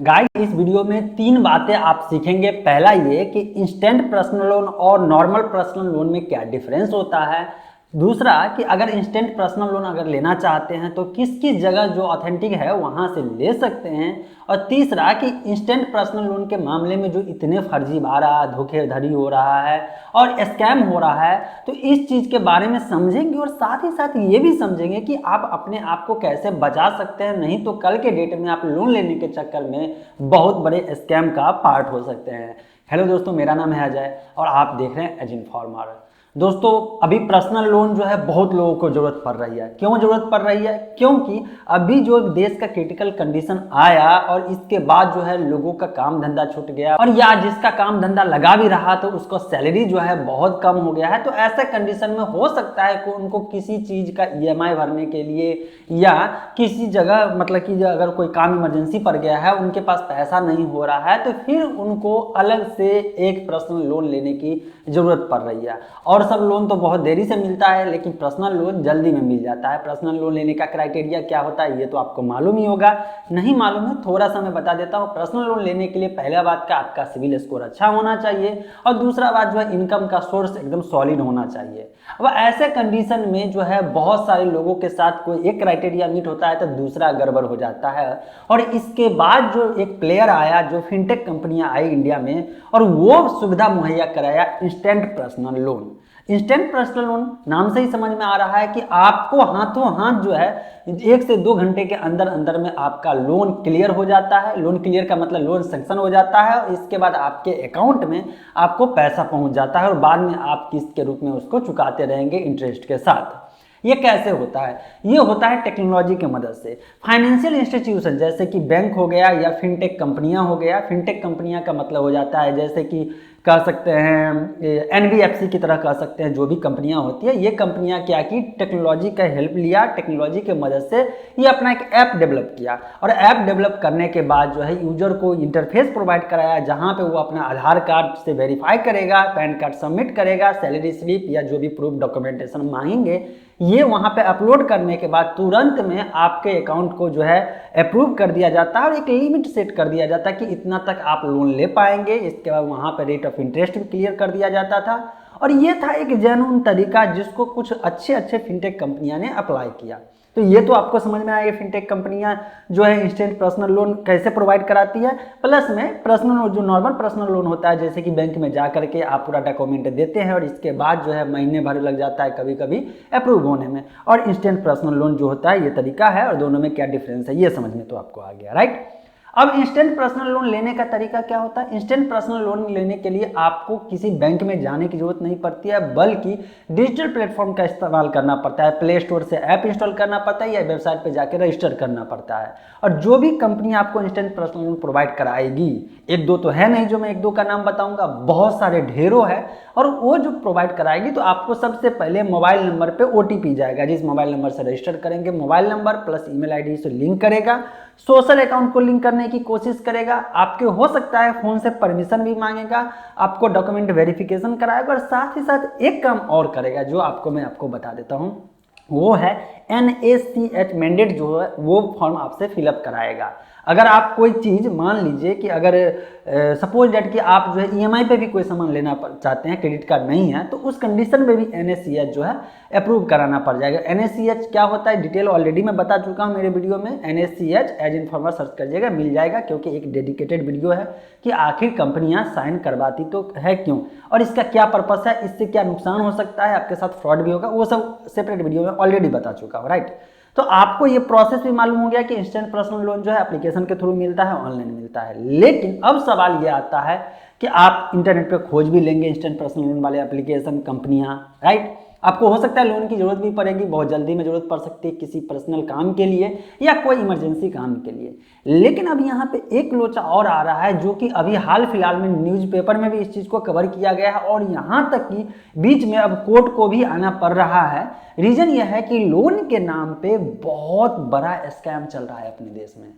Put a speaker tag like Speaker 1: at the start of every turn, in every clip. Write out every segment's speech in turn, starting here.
Speaker 1: Guys, इस video में 3 बातें आप सीखेंगे। पहला ये कि इंस्टेंट पर्सनल लोन और नॉर्मल पर्सनल लोन में क्या डिफरेंस होता है। दूसरा कि अगर इंस्टेंट पर्सनल लोन अगर लेना चाहते हैं तो किस किस जगह जो ऑथेंटिक है वहां से ले सकते हैं। और तीसरा कि इंस्टेंट पर्सनल लोन के मामले में जो इतने फर्जीवाड़ा धोखाधड़ी हो रहा है और स्कैम हो रहा है, तो इस चीज़ के बारे में समझेंगे और साथ ही साथ ये भी समझेंगे कि आप अपने आप को कैसे बचा सकते हैं। नहीं तो कल के डेट में आप लोन लेने के चक्कर में बहुत बड़े स्कैम का पार्ट हो सकते हैं। हेलो दोस्तों, मेरा नाम है अजय और आप देख रहे हैं एज इन्फॉर्मर। दोस्तों, अभी पर्सनल लोन जो है बहुत लोगों को ज़रूरत पड़ रही है। क्यों ज़रूरत पड़ रही है? क्योंकि अभी जो देश का क्रिटिकल कंडीशन आया और इसके बाद जो है लोगों का काम धंधा छूट गया, और या जिसका काम धंधा लगा भी रहा तो उसको सैलरी जो है बहुत कम हो गया है। तो ऐसे कंडीशन में हो सकता है कि उनको किसी चीज़ का ईएमआई भरने के लिए या किसी जगह मतलब कि अगर कोई काम इमरजेंसी पड़ गया है, उनके पास पैसा नहीं हो रहा है, तो फिर उनको अलग से एक पर्सनल लोन लेने की ज़रूरत पड़ रही है। और सब लोन तो बहुत देरी से मिलता है, लेकिन पर्सनल लोन जल्दी में मिल जाता है। पर्सनल लोन लेने का क्राइटेरिया क्या होता है ये तो आपको मालूम ही होगा। नहीं मालूम है, थोड़ा सा मैं बता देता हूँ। पर्सनल लोन लेने के लिए पहला बात का आपका सिविल स्कोर अच्छा होना चाहिए और दूसरा बात जो है इनकम का सोर्स एकदम सॉलिड होना चाहिए। अब ऐसे कंडीशन में जो है बहुत सारे लोगों के साथ कोई एक क्राइटेरिया मीट होता है तो दूसरा गड़बड़ हो जाता है। और इसके बाद जो एक प्लेयर आया, जो फिनटेक कंपनियां आई इंडिया में, और वो सुविधा मुहैया कराया instant personal loan. Instant personal loan नाम से ही समझ में आ रहा है कि आपको हाथों हाथ जो है 1 से 2 घंटे के अंदर अंदर में आपका लोन क्लियर हो जाता है। लोन क्लियर का मतलब लोन सैंक्शन हो जाता है और इसके बाद आपके अकाउंट में आपको पैसा पहुंच जाता है और बाद में आप किस्त के रूप में उसको चुकाते रहेंगे इंटरेस्ट के साथ। ये कैसे होता है? ये होता है टेक्नोलॉजी की मदद से। फाइनेंशियल इंस्टीट्यूशन जैसे कि बैंक हो गया या फिनटेक कंपनियां हो गया। फिनटेक कंपनियां का मतलब हो जाता है जैसे कि कह सकते हैं एनबीएफसी की तरह कह सकते हैं। जो भी कंपनियां होती है, ये कंपनियां क्या की, टेक्नोलॉजी का हेल्प लिया, टेक्नोलॉजी की मदद से ये अपना एक ऐप डेवलप किया और ऐप डेवलप करने के बाद जो है यूजर को इंटरफेस प्रोवाइड कराया जहां पे वो अपना आधार कार्ड से वेरीफाई करेगा, पैन कार्ड सबमिट करेगा, सैलरी स्लिप या जो भी प्रूफ डॉक्यूमेंटेशन मांगेंगे ये वहां पे अपलोड करने के बाद तुरंत में आपके अकाउंट को जो है अप्रूव कर दिया जाता है और एक लिमिट सेट कर दिया जाता है कि इतना तक आप लोन ले पाएंगे। इसके बाद वहां पे रेट ऑफ इंटरेस्ट भी क्लियर कर दिया जाता था और ये था एक जेन्युइन तरीका जिसको कुछ अच्छे अच्छे फिनटेक कंपनियां ने अप्लाई किया। तो ये तो आपको समझ में आएगा फिनटेक कंपनियां जो है इंस्टेंट पर्सनल लोन कैसे प्रोवाइड कराती है। प्लस में पर्सनल जो नॉर्मल पर्सनल लोन होता है, जैसे कि बैंक में जा करके आप पूरा डॉक्यूमेंट देते हैं और इसके बाद जो है महीने भर लग जाता है कभी कभी अप्रूव होने में। और इंस्टेंट पर्सनल लोन जो होता है ये तरीका है और दोनों में क्या डिफरेंस है ये समझ में तो आपको आ गया, राइट। अब इंस्टेंट पर्सनल लोन लेने का तरीका क्या होता है? इंस्टेंट पर्सनल लोन लेने के लिए आपको किसी बैंक में जाने की जरूरत नहीं पड़ती है, बल्कि डिजिटल प्लेटफॉर्म का इस्तेमाल करना पड़ता है। प्ले स्टोर से ऐप इंस्टॉल करना पड़ता है या वेबसाइट पे जाकर रजिस्टर करना पड़ता है। और जो भी कंपनी आपको इंस्टेंट पर्सनल लोन प्रोवाइड कराएगी, एक दो तो है नहीं जो मैं एक दो का नाम बताऊंगा, बहुत सारे ढेरों है। और वो जो प्रोवाइड कराएगी तो आपको सबसे पहले मोबाइल नंबर पे ओटीपी जाएगा। जिस मोबाइल नंबर से रजिस्टर करेंगे, mobile number plus email ID से लिंक करेगा, सोशल अकाउंट को लिंक करने की कोशिश करेगा, आपके हो सकता है फोन से परमिशन भी मांगेगा, आपको डॉक्यूमेंट वेरिफिकेशन कराएगा और साथ ही साथ एक काम और करेगा जो मैं आपको बता देता हूं। वो है NACH मैंडेट जो है वो फॉर्म आपसे फिलअप कराएगा। अगर आप कोई चीज़ मान लीजिए कि अगर सपोज डेट कि आप जो है ईएमआई पे भी कोई सामान लेना चाहते हैं, क्रेडिट कार्ड नहीं है, तो उस कंडीशन में भी NACH जो है अप्रूव कराना पड़ जाएगा। NACH क्या होता है डिटेल ऑलरेडी मैं बता चुका हूँ मेरे वीडियो में। NACH एज इन्फॉर्मर सर्च करिएगा, मिल जाएगा, क्योंकि एक डेडिकेटेड वीडियो है कि आखिर कंपनियां साइन करवाती तो है क्यों और इसका क्या पर्पस है, इससे क्या नुकसान हो सकता है, आपके साथ फ्रॉड भी होगा, वो सब सेपरेट वीडियो में ऑलरेडी बता चुका हूँ, राइट। तो आपको ये प्रोसेस भी मालूम हो गया कि इंस्टेंट पर्सनल लोन जो है एप्लीकेशन के थ्रू मिलता है, ऑनलाइन मिलता है। लेकिन अब सवाल ये आता है कि आप इंटरनेट पे खोज भी लेंगे इंस्टेंट पर्सनल लोन वाले एप्लीकेशन कंपनियां, राइट। आपको हो सकता है लोन की जरूरत भी पड़ेगी, बहुत जल्दी में जरूरत पड़ सकती है किसी पर्सनल काम के लिए या कोई इमरजेंसी काम के लिए। लेकिन अब यहाँ पे एक लोचा और आ रहा है जो कि अभी हाल फिलहाल में न्यूज़पेपर में भी इस चीज़ को कवर किया गया है और यहाँ तक कि बीच में अब कोर्ट को भी आना पड़ रहा है। रीजन यह है कि लोन के नाम पे बहुत बड़ा स्कैम चल रहा है अपने देश में।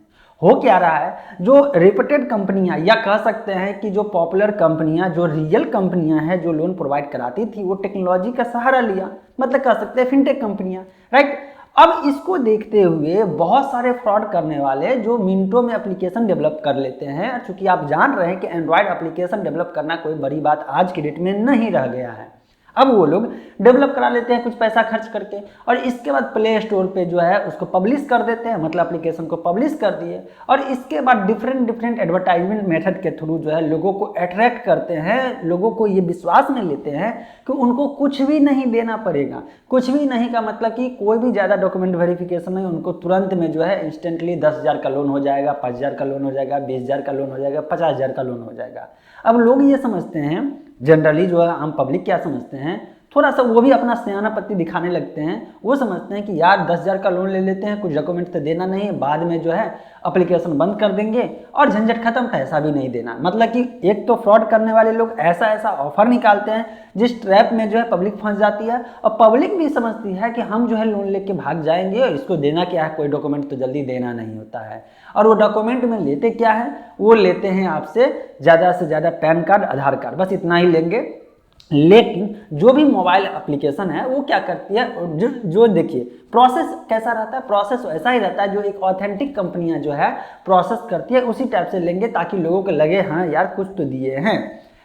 Speaker 1: हो क्या रहा है, जो रेपुटेड कंपनियां या कह सकते हैं कि जो पॉपुलर कंपनियां, जो रियल कंपनियां हैं जो लोन प्रोवाइड कराती थी, वो टेक्नोलॉजी का सहारा लिया, मतलब कह सकते हैं फिनटेक कंपनियां, राइट। अब इसको देखते हुए बहुत सारे फ्रॉड करने वाले जो मिनटों में एप्लीकेशन डेवलप कर लेते हैं, चूंकि आप जान रहे हैं कि एंड्रॉयड एप्लीकेशन डेवलप करना कोई बड़ी बात आज की डेट में नहीं रह गया है। अब वो लोग डेवलप करा लेते हैं कुछ पैसा खर्च करके, और इसके बाद प्ले स्टोर पे जो है उसको पब्लिश कर देते हैं, मतलब एप्लीकेशन को पब्लिश कर दिए, और इसके बाद डिफरेंट एडवर्टाइजमेंट मेथड के थ्रू जो है लोगों को अट्रैक्ट करते हैं, लोगों को ये विश्वास में लेते हैं कि उनको कुछ भी नहीं देना पड़ेगा। कुछ भी नहीं का मतलब कि कोई भी ज़्यादा डॉक्यूमेंट वेरिफिकेशन नहीं, उनको तुरंत में जो है इंस्टेंटली 10,000 का लोन हो जाएगा, 5,000 का लोन हो जाएगा, 20,000 का लोन हो जाएगा, 50,000 का लोन हो जाएगा। अब लोग ये समझते हैं, जनरली जो है आम पब्लिक क्या समझते हैं, थोड़ा सा वो भी अपना सियानापत्ती दिखाने लगते हैं। वो समझते हैं कि यार 10,000 का लोन ले लेते हैं, कुछ डॉक्यूमेंट तो देना नहीं है, बाद में जो है एप्लीकेशन बंद कर देंगे और झंझट खत्म, पैसा भी नहीं देना। मतलब कि एक तो फ्रॉड करने वाले लोग ऐसा ऑफर निकालते हैं जिस ट्रैप में जो है पब्लिक फंस जाती है, और पब्लिक भी समझती है कि हम जो है लोन लेके भाग जाएंगे, इसको देना क्या है, कोई डॉक्यूमेंट तो जल्दी देना नहीं होता है। और वो डॉक्यूमेंट में लेते क्या है, वो लेते हैं आपसे ज़्यादा से ज़्यादा पैन कार्ड, आधार कार्ड, बस इतना ही लेंगे। लेकिन जो भी मोबाइल एप्लीकेशन है वो क्या करती है, जो देखिए प्रोसेस कैसा रहता है, प्रोसेस ऐसा ही रहता है जो एक ऑथेंटिक कंपनियां जो है प्रोसेस करती है, उसी टाइप से लेंगे ताकि लोगों को लगे हाँ यार कुछ तो दिए हैं।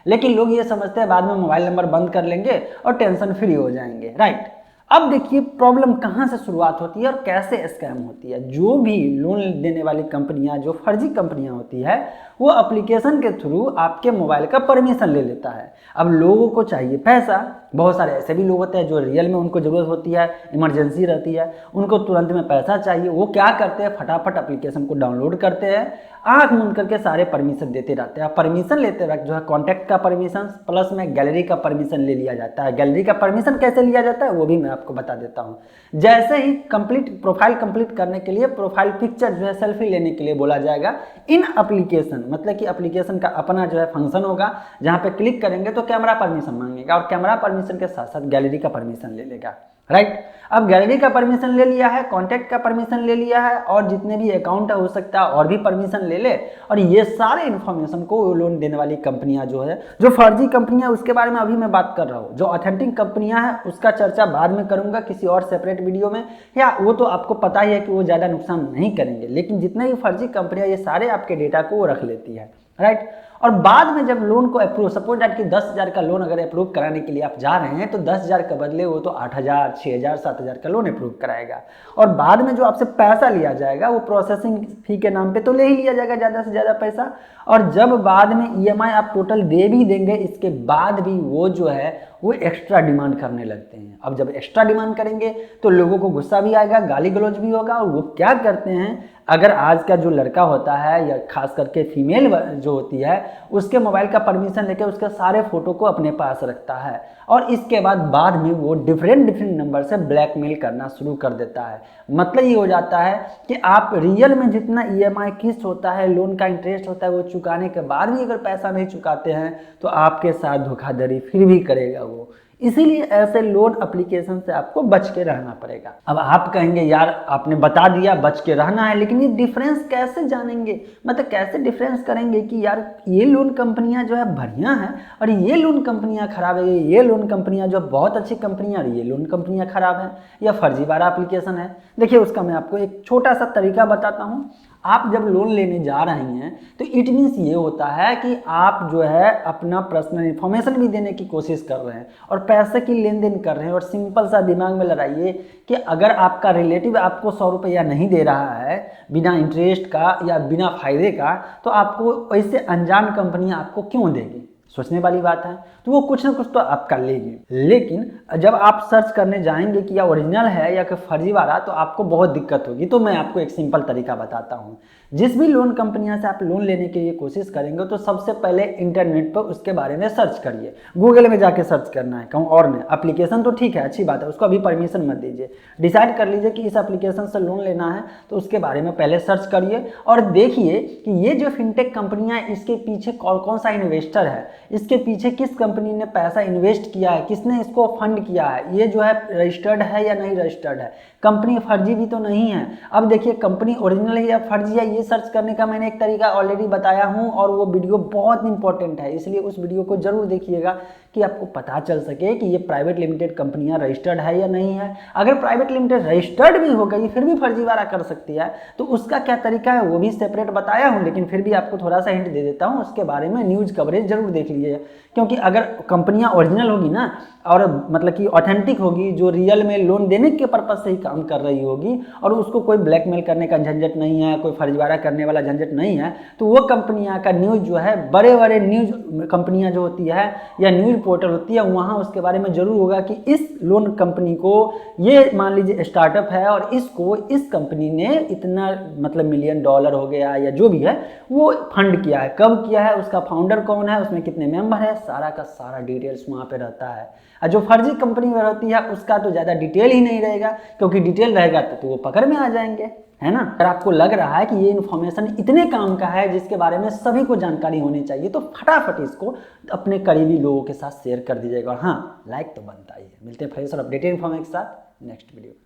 Speaker 1: लेकिन लोग ये समझते हैं बाद में मोबाइल नंबर बंद कर लेंगे और टेंशन फ्री हो जाएंगे, राइट। अब देखिए प्रॉब्लम कहाँ से शुरुआत होती है और कैसे स्कैम होती है। जो भी लोन देने वाली कंपनियां, जो फर्जी कंपनियां होती है, वो एप्लीकेशन के थ्रू आपके मोबाइल का परमिशन ले लेता है। अब लोगों को चाहिए पैसा, बहुत सारे ऐसे भी लोग होते हैं जो रियल में उनको ज़रूरत होती है, इमरजेंसी रहती है, उनको तुरंत में पैसा चाहिए। वो क्या करते हैं, फटाफट एप्लीकेशन को डाउनलोड करते हैं, आंख मूंद करके सारे परमिशन देते रहते हैं। परमिशन लेते वक्त जो है कॉन्टैक्ट का परमिशन प्लस में गैलरी का परमिशन ले लिया जाता है। गैलरी का परमिशन कैसे लिया जाता है वो भी मैं आपको बता देता हूँ। जैसे ही प्रोफाइल कंप्लीट करने के लिए प्रोफाइल पिक्चर जो है सेल्फी लेने के लिए बोला जाएगा, इन एप्लीकेशन मतलब कि एप्लीकेशन का अपना जो है फंक्शन होगा, जहाँ पे क्लिक करेंगे तो कैमरा परमिशन मांगेगा, और कैमरा परमिशन के साथ साथ गैलरी का परमिशन ले लेगा, राइट। अब गैलरी का परमिशन ले लिया है, कॉन्टैक्ट का परमिशन ले लिया है, और जितने भी अकाउंट हो सकता है और भी परमिशन ले ले, और ये सारे इन्फॉर्मेशन को लोन देने वाली कंपनियां जो है, जो फर्जी कंपनियां उसके बारे में अभी मैं बात कर रहा हूँ, जो ऑथेंटिक कंपनियां हैं उसका चर्चा बाद में करूंगा किसी और सेपरेट वीडियो में, या वो तो आपको पता ही है कि वो ज़्यादा नुकसान नहीं करेंगे। लेकिन जितने भी फर्जी कंपनियां ये सारे आपके डेटा को वो रख लेती है, राइट। और बाद में जब लोन को अप्रूव, सपोज दैट कि 10,000 का लोन अगर अप्रूव कराने के लिए आप जा रहे हैं, तो 10,000 के बदले वो तो 8,000, 6,000, 7,000 का लोन अप्रूव कराएगा। और बाद में जो आपसे पैसा लिया जाएगा वो प्रोसेसिंग फी के नाम पे तो ले ही लिया जाएगा ज़्यादा से ज़्यादा पैसा। और जब बाद में ईएमआई आप टोटल दे भी देंगे, इसके बाद भी वो जो है वो एक्स्ट्रा डिमांड करने लगते हैं। अब जब एक्स्ट्रा डिमांड करेंगे तो लोगों को गुस्सा भी आएगा, गाली गलौज भी होगा, और वो क्या करते हैं, अगर आज का जो लड़का होता है या खास करके फीमेल जो होती है, उसके मोबाइल का परमिशन लेके उसके सारे फोटो को अपने पास रखता है, और इसके बाद में वो डिफरेंट नंबर से ब्लैकमेल करना शुरू कर देता है। मतलब ये हो जाता है कि आप रियल में जितना ईएमआई किस्त होता है, लोन का इंटरेस्ट होता है, वो चुकाने के बाद भी अगर पैसा नहीं चुकाते हैं तो आपके साथ धोखाधड़ी फिर भी करेगा वो। इसीलिए ऐसे लोन एप्लीकेशन से आपको बच के रहना पड़ेगा। अब आप कहेंगे यार आपने बता दिया बच के रहना है, लेकिन ये डिफरेंस कैसे जानेंगे, मतलब कैसे डिफरेंस करेंगे कि यार ये लोन कंपनियां जो है बढ़िया हैं और ये लोन कंपनियां खराब है, ये लोन कंपनियां जो बहुत अच्छी कंपनियां और ये लोन कंपनियां खराब हैं, या फर्जीवाड़ा एप्लीकेशन है। देखिए उसका मैं आपको एक छोटा सा तरीका बताता हूँ। आप जब लोन लेने जा रहे हैं तो इट मीन्स ये होता है कि आप जो है अपना पर्सनल इन्फॉर्मेशन भी देने की कोशिश कर रहे हैं और पैसे की लेन देन कर रहे हैं। और सिंपल सा दिमाग में लगाइए कि अगर आपका रिलेटिव आपको 100 रुपया नहीं दे रहा है बिना इंटरेस्ट का या बिना फायदे का, तो आपको ऐसे अनजान कंपनियां आपको क्यों देगी? सोचने वाली बात है। तो वो कुछ ना कुछ तो आपका लेगी। लेकिन जब आप सर्च करने जाएंगे कि या ओरिजिनल है या फिर फर्जीवाड़ा, तो आपको बहुत दिक्कत होगी। तो मैं आपको एक सिंपल तरीका बताता हूँ। जिस भी लोन कंपनियां से आप लोन लेने के लिए कोशिश करेंगे तो सबसे पहले इंटरनेट पर उसके बारे में सर्च करिए। गूगल में जाके सर्च करना है, कहूँ और नहीं। एप्लीकेशन तो ठीक है, अच्छी बात है, उसको अभी परमिशन मत दीजिए। डिसाइड कर लीजिए कि इस एप्लीकेशन से लोन लेना है तो उसके बारे में पहले सर्च करिए और देखिए कि ये जो फिनटेक कंपनियां हैं इसके पीछे कौन कौन सा इन्वेस्टर है, इसके पीछे किस कंपनी ने पैसा इन्वेस्ट किया है, किसने इसको फंड किया है, ये जो है रजिस्टर्ड है या नहीं रजिस्टर्ड है, कंपनी फर्जी भी तो नहीं है। अब देखिए कंपनी ओरिजिनल है या फर्जी है, ये सर्च करने का मैंने एक तरीका ऑलरेडी बताया हूं और वो वीडियो बहुत इंपॉर्टेंट है, इसलिए उस वीडियो को जरूर देखिएगा कि आपको पता चल सके कि ये प्राइवेट लिमिटेड कंपनियां रजिस्टर्ड है या नहीं है। अगर प्राइवेट लिमिटेड रजिस्टर्ड भी हो गई फिर भी फर्जीवाड़ा कर सकती है, तो उसका क्या तरीका है वो भी सेपरेट बताया हूँ, लेकिन फिर भी आपको थोड़ा सा हिंट दे देता हूँ, उसके बारे में न्यूज़ कवरेज जरूर देख लीजिए। क्योंकि अगर कंपनियां ओरिजिनल होगी ना, और मतलब कि ऑथेंटिक होगी, जो रियल में लोन देने के पर्पज से ही काम कर रही होगी, और उसको कोई ब्लैकमेल करने का झंझट नहीं है, कोई फर्जीवाड़ा करने वाला झंझट नहीं है, तो वो कंपनियां का न्यूज़ जो है, बड़े बड़े न्यूज़ कंपनियां जो होती है या न्यूज़ पोर्टल होती है, वहाँ उसके बारे में जरूर होगा कि इस लोन कंपनी को, ये मान लीजिए स्टार्टअप है और इसको इस कंपनी ने इतना मतलब $1 मिलियन हो गया या जो भी है वो फंड किया है, कब किया है, उसका फाउंडर कौन है, उसमें कितने मेंबर है, सारा का सारा डिटेल्स वहाँ पे रहता है। और जो फर्जी कंपनी में रहती है उसका तो ज़्यादा डिटेल ही नहीं रहेगा, क्योंकि डिटेल रहेगा तो वो पकड़ में आ जाएंगे, है ना। अगर आपको लग रहा है कि ये इन्फॉर्मेशन इतने काम का है जिसके बारे में सभी को जानकारी होनी चाहिए, तो फटाफट इसको अपने करीबी लोगों के साथ शेयर कर दीजिएगा। और हाँ, लाइक तो बनता ही है। मिलते हैं फ्रेश और अपडेटेड इन्फॉर्मेशन के साथ नेक्स्ट वीडियो।